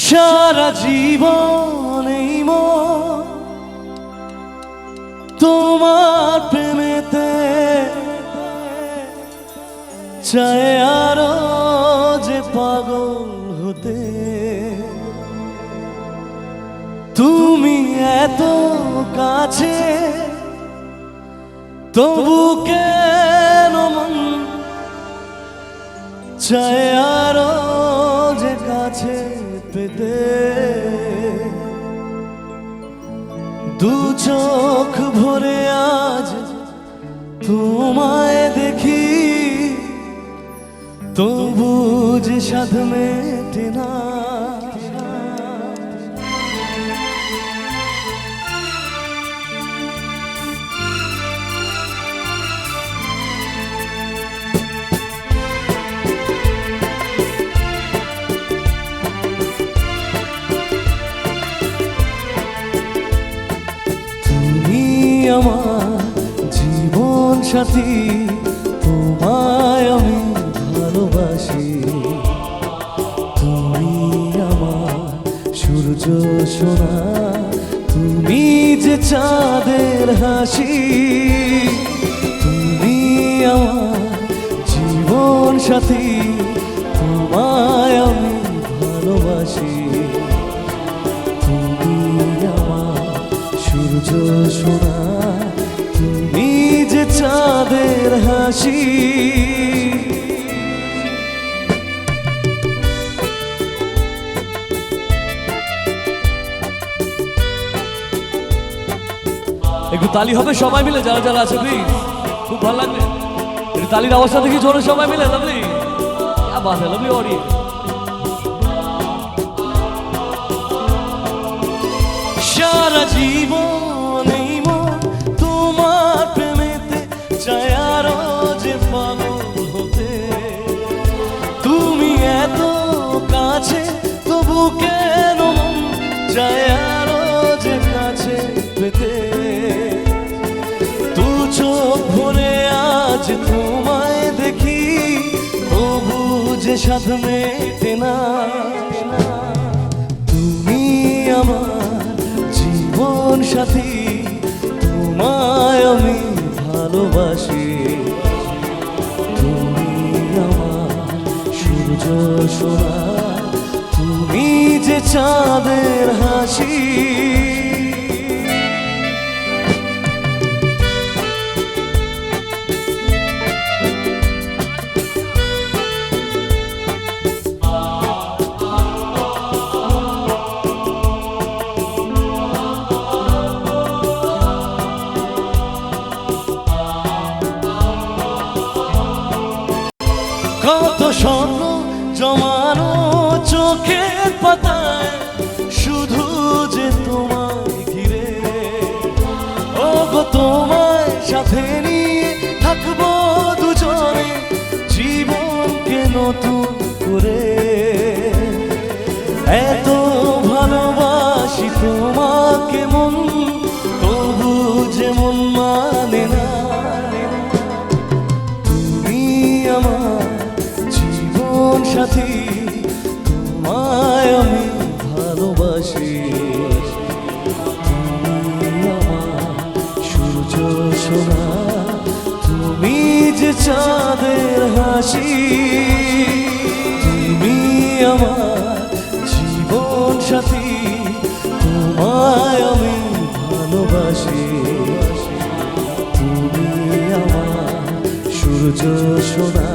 সারা জীবন এই মন তোমার প্রেমেতে চায় আরো যে পাগল হতে। তুমি এত কাছে তবু কেন মন চায় আরো যে কাছে পেতে। দু চোখ ভরে আজ তোমায় দেখি তবু যে সাধ মেটে না। আমার জীবন সাথী তোমায় আমি ভালোবাসি। তুমি আমার সূর্য সোনা, তুমি যে চাঁদের হাসি। তুমি আমার জীবন সাথী তোমায় আমি ভালোবাসি। তুমি আমার সূর্য সোনা, তুমি যে চাঁদের হাসি। একটু তালি হবে সবাই মিলে, যারা যারা আছে প্লিজ, খুব ভালো লাগবে। একটু তালির অবস্থা দেখি জোরে সবাই মিলে। লাভলি, क्या बात है, लवली ऑडियंस। সারা জীবন এই মন তোমার প্রেমেতে চায় আরো যে পাগল হতে। তুমি এত কাছে তবু কেন মন চায় আরো যে কাছে পেতে। দু চোখ ভরে আজ তোমায় দেখি তবু যে সাধ মেটে না। তুমি আমার জীবন সাথী তোমায় আমি ভালোবাসি। তুমি আমার সূর্য সোনা, তুমি যে চাঁদের হাসি। কত স্বপ্ন জমানো চোখের পাতায় শুধু যে তোমায় ঘিরে। ও গো তোমায় সাথে নিয়ে থাকবো দুজনে জীবনকে নতুন করে। এত ভালোবাসি তোমাকে মন তবু যে মন মানে না। তুমি আমার জীবন সাথী তোমায় আমি ভালোবাসি। তুমি আমার সূর্য সোনা, তুমি যে চাঁদের হাসি। তুমি আমার জীবন সাথী তোমায় আমি ভালোবাসি। তুমি আমার সূর্য সোনা,